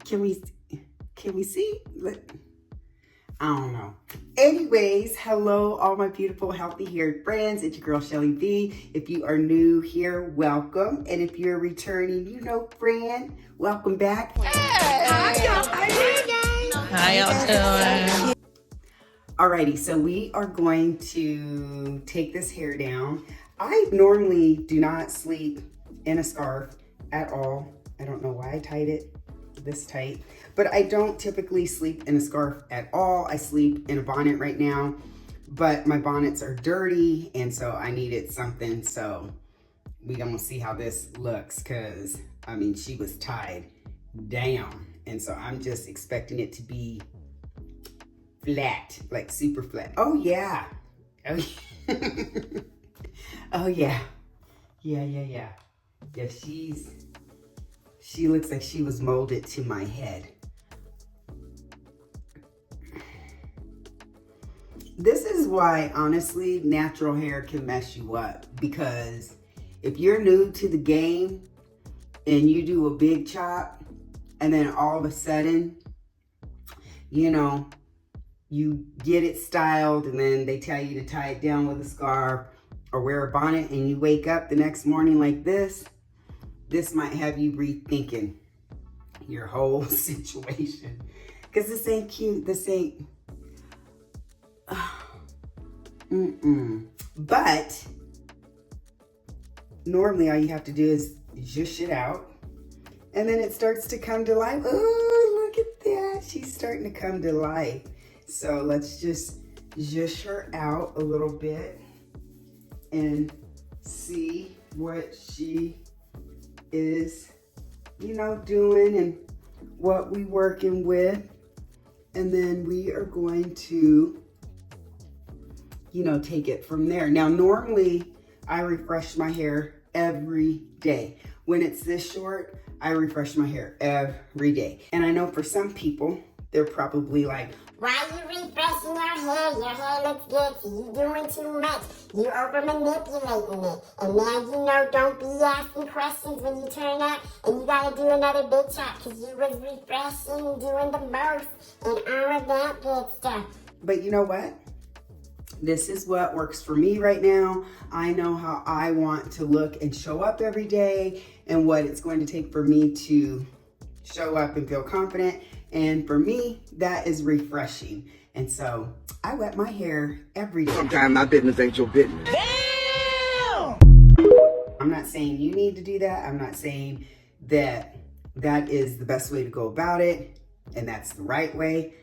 Can we see? I don't know. Anyways, hello, all my beautiful, healthy haired friends. It's your girl, Shelly V. If you are new here, welcome. And if you're returning, friend, welcome back. Hey. How y'all doing? Alrighty, so we are going to take this hair down. I normally do not sleep in a scarf at all. I don't know why I tied it this tight, but I don't typically sleep in a scarf at all. I sleep in a bonnet right now, but my bonnets are dirty, and so I needed something. So we gonna see how this looks, because I mean, she was tied down, and so I'm just expecting it to be flat, like super flat. Oh yeah. Oh yeah. Oh yeah. Yeah, she looks like she was molded to my head. This is why, honestly, natural hair can mess you up, because if you're new to the game and you do a big chop and then all of a sudden, you get it styled and then they tell you to tie it down with a scarf or wear a bonnet, and you wake up the next morning like this might have you rethinking your whole situation. Because this ain't cute, this ain't, But normally all you have to do is zhush it out, and then it starts to come to life. Oh, look at that, she's starting to come to life. So let's just zhush her out a little bit and see what she is, doing and what we working with. And then we are going to, take it from there. Now, normally I refresh my hair every day. When it's this short, I refresh my hair every day. And I know for some people, they're probably like, why are you refreshing your hair? Your hair looks good. You doing too much. You over manipulating it. And now don't be asking questions when you turn up and you gotta do another big chop because you was refreshing and doing the most and all of that good stuff. But you know what? This is what works for me right now. I know how I want to look and show up every day and what it's going to take for me to show up and feel confident. And for me, that is refreshing. And so I wet my hair every day. Sometimes my business ain't your business. Damn! I'm not saying you need to do that. I'm not saying that that is the best way to go about it and that's the right way.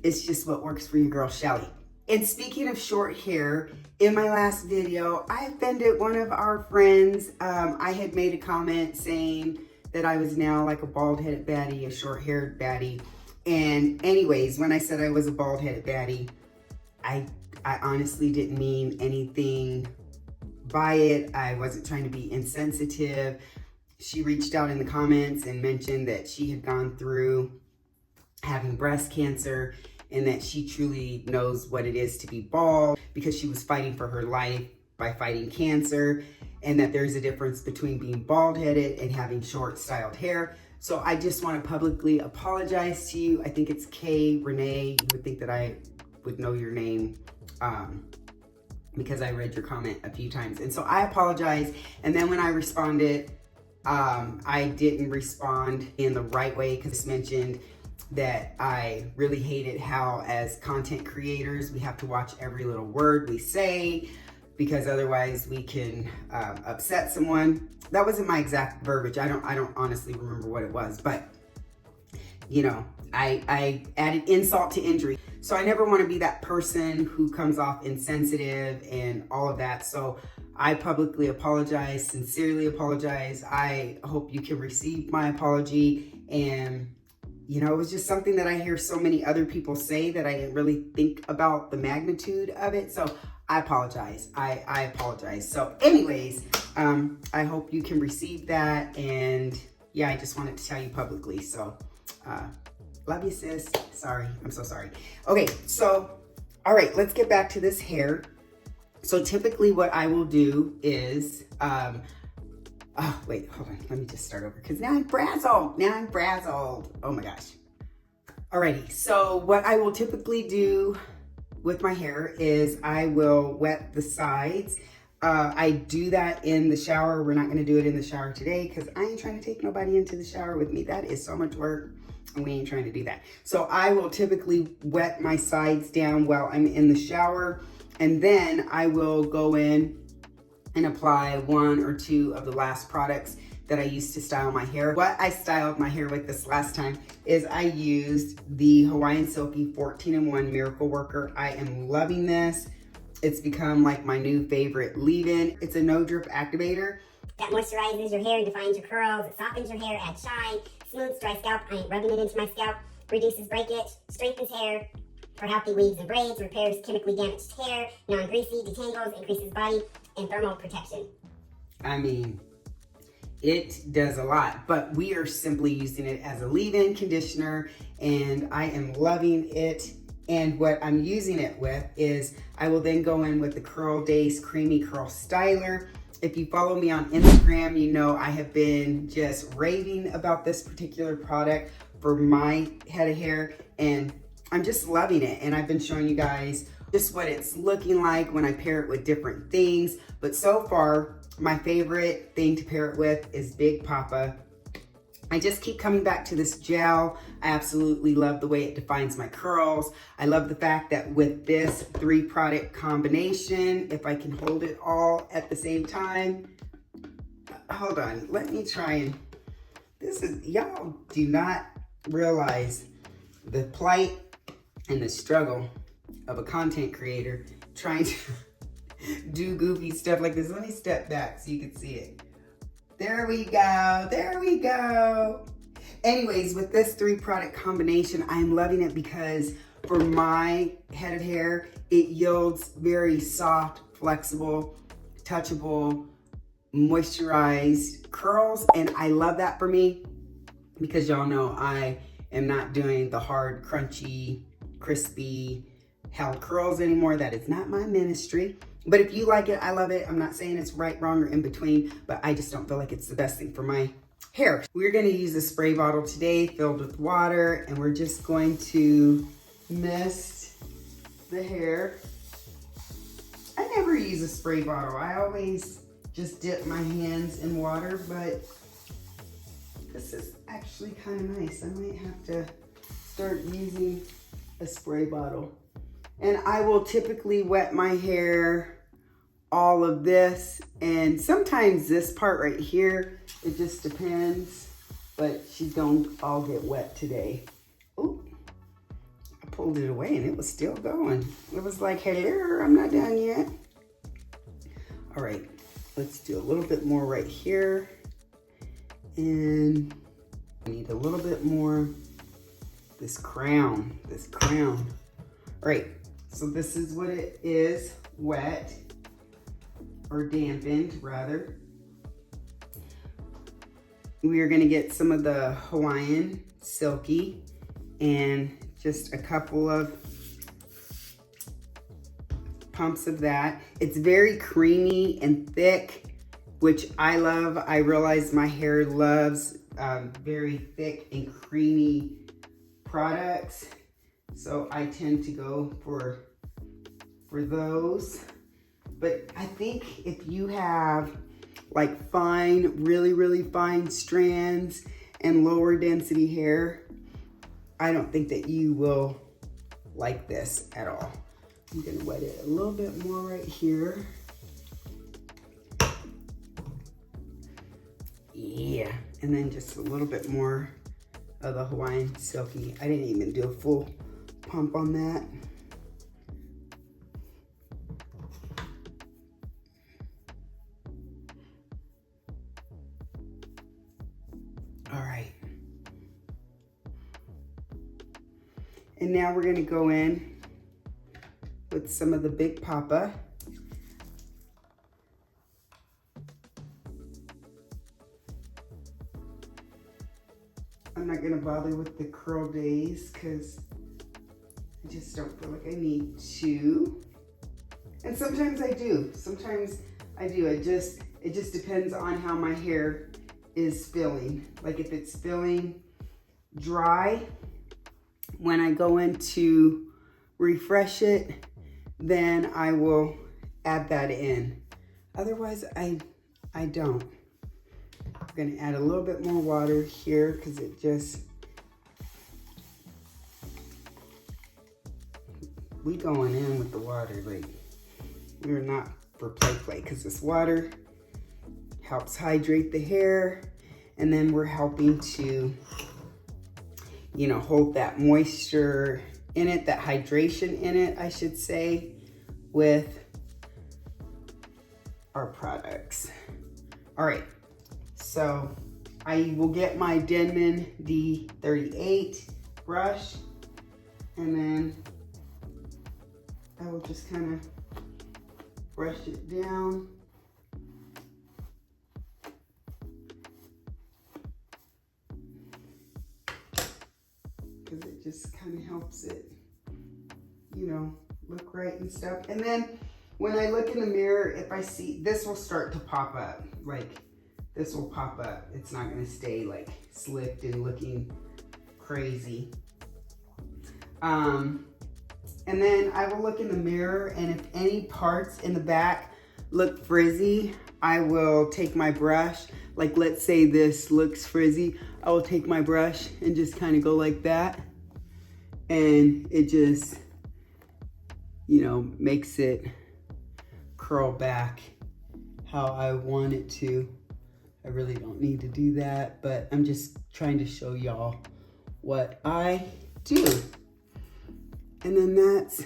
It's just what works for your girl, Shelly. And speaking of short hair, in my last video, I offended one of our friends. I had made a comment saying that I was now like a bald-headed baddie, a short-haired baddie. And anyways, when I said I was a bald-headed baddie, I honestly didn't mean anything by it. I wasn't trying to be insensitive. She reached out in the comments and mentioned that she had gone through having breast cancer and that she truly knows what it is to be bald because she was fighting for her life by fighting cancer, and that there's a difference between being bald-headed and having short styled hair. So I just want to publicly apologize to you. I think it's Kay Renee. You would think that I would know your name because I read your comment a few times. And so I apologize. And then when I responded, I didn't respond in the right way because it's mentioned that I really hated how as content creators, we have to watch every little word we say because otherwise we can upset someone. That wasn't my exact verbiage. I don't honestly remember what it was, but I added insult to injury. So I never want to be that person who comes off insensitive and all of that. So I publicly apologize, sincerely apologize. I hope you can receive my apology. And it was just something that I hear so many other people say that I didn't really think about the magnitude of it. So I apologize. I apologize. So anyways, I hope you can receive that. And yeah, I just wanted to tell you publicly. So love you, sis. Sorry. I'm so sorry. Okay. So, all right, let's get back to this hair. So typically what I will do is Oh, wait, hold on. Let me just start over because now I'm frazzled. Now I'm frazzled. Oh my gosh. Alrighty, so what I will typically do with my hair is I will wet the sides. I do that in the shower. We're not gonna do it in the shower today because I ain't trying to take nobody into the shower with me. That is so much work and we ain't trying to do that. So I will typically wet my sides down while I'm in the shower, and then I will go in and apply 1 or 2 of the last products that I used to style my hair. What I styled my hair with this last time is I used the Hawaiian Silky 14-in-1 Miracle Worker. I am loving this. It's become like my new favorite leave-in. It's a no drip activator. That moisturizes your hair and defines your curls. It softens your hair, adds shine, smooths dry scalp. I ain't rubbing it into my scalp. Reduces breakage, strengthens hair for healthy weaves and braids, repairs chemically damaged hair, non-greasy, detangles, increases body and thermal protection. I mean, it does a lot, but we are simply using it as a leave-in conditioner and I am loving it. And what I'm using it with is I will then go in with the Curl Days Creamy Curl Styler. If you follow me on Instagram, you know I have been just raving about this particular product for my head of hair, and I'm just loving it. And I've been showing you guys just what it's looking like when I pair it with different things. But so far, my favorite thing to pair it with is Big Papa. I just keep coming back to this gel. I absolutely love the way it defines my curls. I love the fact that with this 3-product combination, if I can hold it all at the same time. Hold on, let me try and, y'all do not realize the plight and the struggle of a content creator trying to do goofy stuff like this. Let me step back so you can see it. There we go, there we go. Anyways, with this 3-product combination, I'm loving it because for my head of hair, it yields very soft, flexible, touchable, moisturized curls. And I love that for me because y'all know I am not doing the hard, crunchy, crispy, held curls anymore. That is not my ministry. But if you like it, I love it. I'm not saying it's right, wrong, or in between, but I just don't feel like it's the best thing for my hair. We're gonna use a spray bottle today filled with water, and we're just going to mist the hair. I never use a spray bottle. I always just dip my hands in water, but this is actually kind of nice. I might have to start using a spray bottle. And I will typically wet my hair all of this, and sometimes this part right here, it just depends, but she's gonna all get wet today. Ooh, I pulled it away and it was still going. It was like, hello, I'm not done yet. All right, let's do a little bit more right here, and I need a little bit more this crown. All right, so this is what it is, wet, or dampened rather. We are gonna get some of the Hawaiian Silky and just a couple of pumps of that. It's very creamy and thick, which I love. I realize my hair loves very thick and creamy products, so I tend to go for those. But I think if you have like fine, really fine strands and lower density hair, I don't think that you will like this at all. I'm gonna wet it a little bit more right here. Yeah, and then just a little bit more of the Hawaiian Silky. I didn't even do a full pump on that. All right. And now we're gonna go in with some of the Big Papa. I'm not gonna bother with the Curl Days because I just don't feel like I need to. And sometimes I do. Sometimes I do. It It just depends on how my hair is feeling. Like if it's feeling dry, when I go in to refresh it, then I will add that in. Otherwise, I don't. I'm gonna add a little bit more water here because it just, we going in with the water, like we're not for play because this water helps hydrate the hair, and then we're helping to, you know, hold that moisture in it, that hydration in it, I should say, with our products. All right, so I will get my Denman D38 brush, and then I will just kind of brush it down. Because it just kind of helps it, you know, look right and stuff. And then when I look in the mirror, if I see, this will start to pop up. Like, this will pop up. It's not going to stay like slicked and looking crazy. And then I will look in the mirror, and if any parts in the back look frizzy, I will take my brush. Like, let's say this looks frizzy, I will take my brush and just kind of go like that. And it just, you know, makes it curl back how I want it to. I really don't need to do that, but I'm just trying to show y'all what I do. And then that's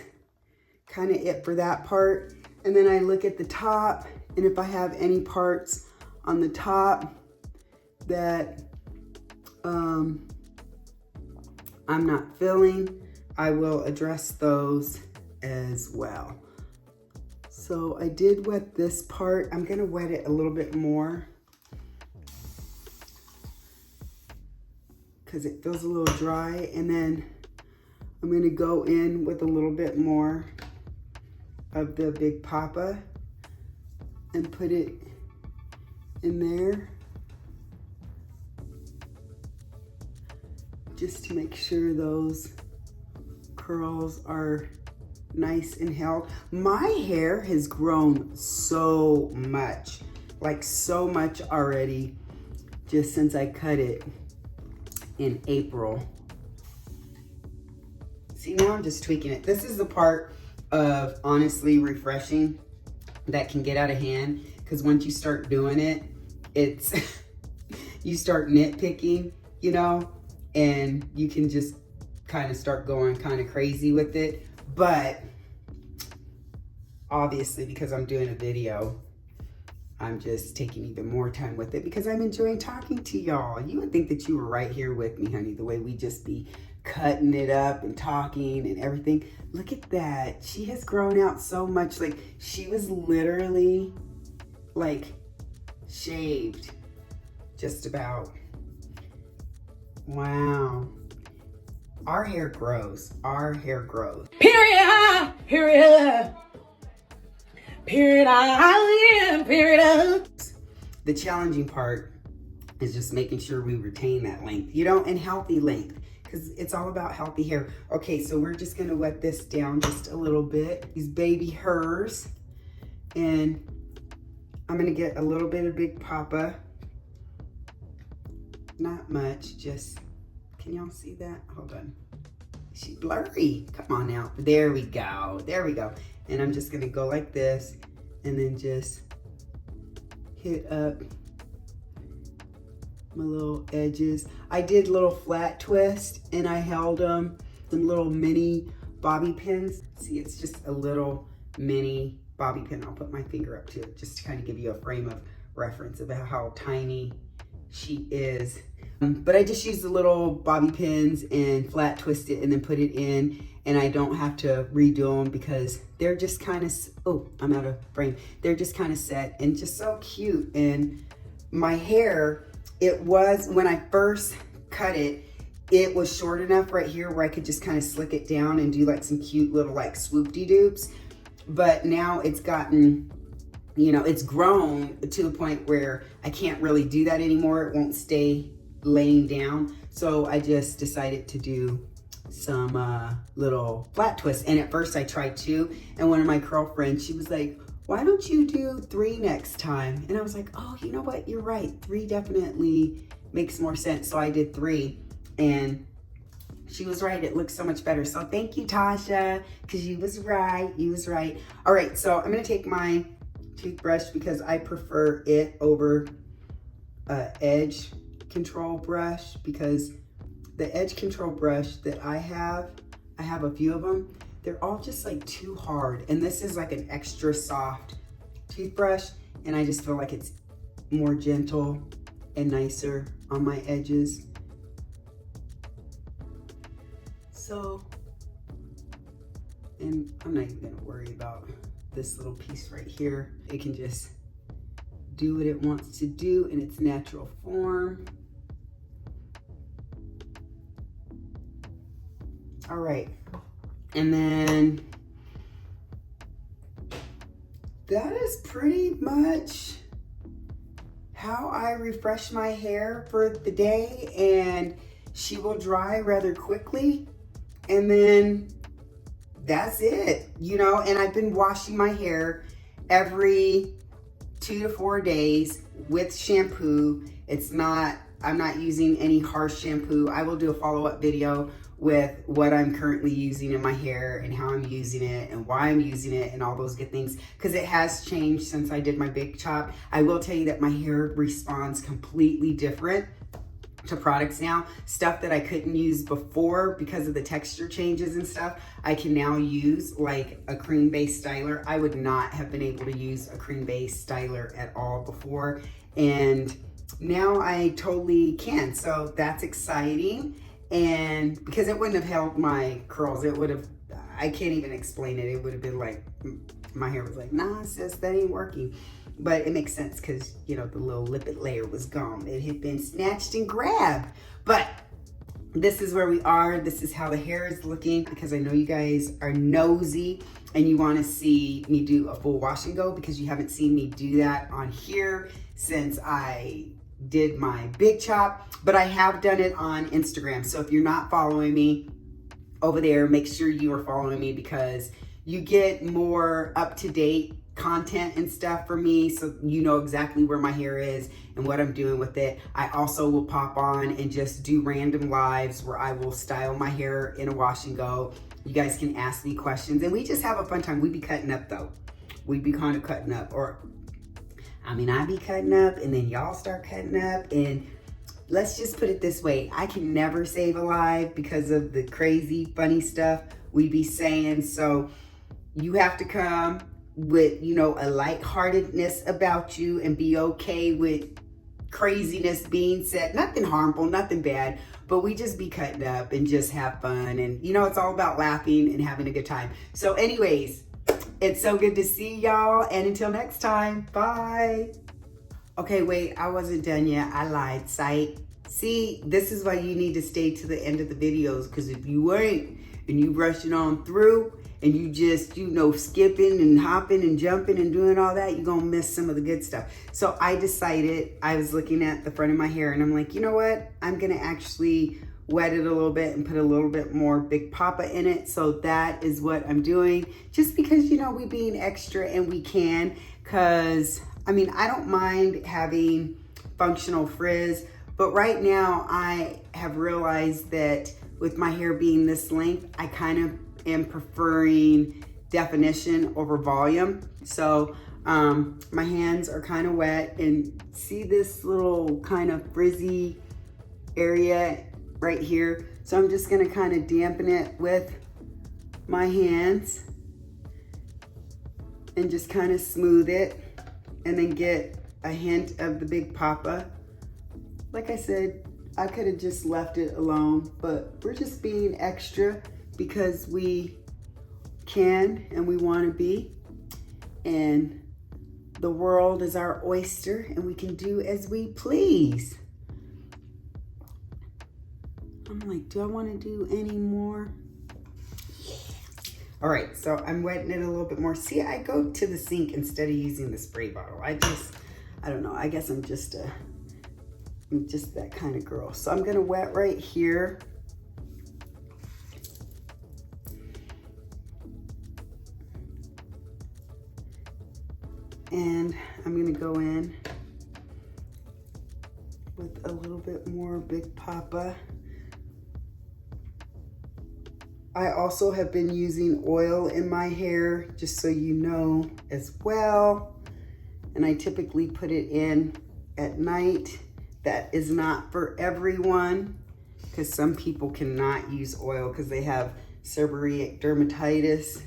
kind of it for that part. And then I look at the top, and if I have any parts on the top that I'm not feeling, I will address those as well. So I did wet this part. I'm gonna wet it a little bit more because it feels a little dry, and then I'm gonna go in with a little bit more of the Big Papa and put it in there just to make sure those curls are nice and held. My hair has grown so much, like so much already, just since I cut it in April. See, now I'm just tweaking it. This is the part of honestly refreshing that can get out of hand, because once you start doing it, it's you start nitpicking, you know, and you can just kind of start going kind of crazy with it. But obviously, because I'm doing a video, I'm just taking even more time with it because I'm enjoying talking to y'all. You would think that you were right here with me, honey, the way we just be cutting it up and talking and everything. Look at that. She has grown out so much. Like, she was literally like shaved just about. Wow. Our hair grows. Our hair grows. Period. Period. Period. Period. The challenging part is just making sure we retain that length, you know, and healthy length, because it's all about healthy hair. Okay, so we're just gonna wet this down just a little bit. These baby hers, and I'm gonna get a little bit of Big Papa. Not much, just, can y'all see that? Hold on. She's blurry. Come on now. There we go. There we go. And I'm just gonna go like this and then just hit up my little edges. I did little flat twist, and I held them, some little mini bobby pins. See, it's just a little mini bobby pin. I'll put my finger up to it just to kind of give you a frame of reference about how tiny she is. But I just used the little bobby pins and flat twist it and then put it in, and I don't have to redo them because they're just kind of, oh, I'm out of frame. They're just kind of set and just so cute. And my hair, it was, when I first cut it, it was short enough right here where I could just kind of slick it down and do like some cute little like swoop-de-doops. But now it's gotten you know, it's grown to the point where I can't really do that anymore. It won't stay laying down. So I just decided to do some little flat twists. And at first I tried 2, and one of my girlfriends, she was like, why don't you do 3 next time? And I was like, oh, you know what? You're right. 3 definitely makes more sense. So I did 3, and she was right. It looks so much better. So thank you, Tasha, because you was right. You was right. All right. So I'm going to take my toothbrush because I prefer it over edge control brush, because the edge control brush that I have a few of them. They're all just like too hard. And this is like an extra soft toothbrush. And I just feel like it's more gentle and nicer on my edges. So, and I'm not even gonna worry about this little piece right here. It can just do what it wants to do in its natural form. All right, and then that is pretty much how I refresh my hair for the day, and she will dry rather quickly, and then that's it, you know. And I've been washing my hair every 2 to 4 days with shampoo. I'm not using any harsh shampoo. I will do a follow-up video with what I'm currently using in my hair and how I'm using it and why I'm using it and all those good things, because it has changed since I did my big chop. I will tell you that my hair responds completely different to products now. Stuff that I couldn't use before because of the texture changes and stuff, I can now use, like a cream-based styler. I would not have been able to use a cream-based styler at all before, and now I totally can. So that's exciting. And because it wouldn't have held my curls, it would have, I can't even explain it. It would have been like, my hair was like, nah, sis, that ain't working. But it makes sense because, you know, the little lipid layer was gone. It had been snatched and grabbed. But this is where we are. This is how the hair is looking, because I know you guys are nosy and you want to see me do a full wash and go, because you haven't seen me do that on here since I did my big chop, but I have done it on Instagram. So if you're not following me over there, make sure you are following me, because you get more up-to-date content and stuff for me, so you know exactly where my hair is and what I'm doing with it. I also will pop on and just do random lives where I will style my hair in a wash and go. You guys can ask me questions and we just have a fun time. We be cutting up though. We be kind of cutting up, or I mean, I be cutting up and then y'all start cutting up, and let's just put it this way. I can never save a live because of the crazy funny stuff we be saying. So you have to come with, you know, a lightheartedness about you and be okay with craziness being said. Nothing harmful, nothing bad, but we just be cutting up and just have fun. And, you know, it's all about laughing and having a good time. So anyways, it's so good to see y'all. And until next time, bye. Okay, wait, I wasn't done yet. I lied, sight. See, this is why you need to stay to the end of the videos, because if you ain't and you rushing on through and you just, you know, skipping and hopping and jumping and doing all that, you're gonna miss some of the good stuff. So I decided, I was looking at the front of my hair and I'm like, you know what? I'm gonna actually wet it a little bit and put a little bit more Big Papa in it. So that is what I'm doing, just because, you know, we being extra and we can, because I mean, I don't mind having functional frizz, but right now I have realized that with my hair being this length, I kind of am preferring definition over volume. So my hands are kind of wet, and see this little kind of frizzy area right here. So I'm just gonna kind of dampen it with my hands and just kind of smooth it, and then get a hint of the Big Papa. Like I said, I could have just left it alone, but we're just being extra because we can and we want to be. And the world is our oyster and we can do as we please. I'm like, do I want to do any more? Yeah. All right, so I'm wetting it a little bit more. See, I go to the sink instead of using the spray bottle. I don't know, I guess I'm just that kind of girl. So I'm gonna wet right here. And I'm gonna go in with a little bit more Big Papa. I also have been using oil in my hair, just so you know as well. And I typically put it in at night. That is not for everyone, because some people cannot use oil because they have seborrheic dermatitis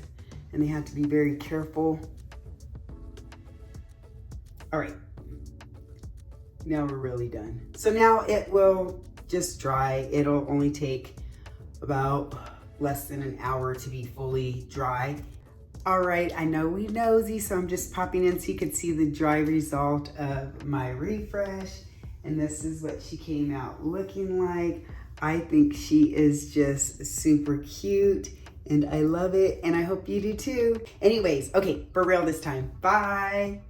and they have to be very careful. All right, now we're really done. So now it will just dry. It'll only take about less than an hour to be fully dry. All right, I know we nosy, so I'm just popping in so you could see the dry result of my refresh. And this is what she came out looking like. I think she is just super cute and I love it. And I hope you do too. Anyways, okay, for real this time. Bye.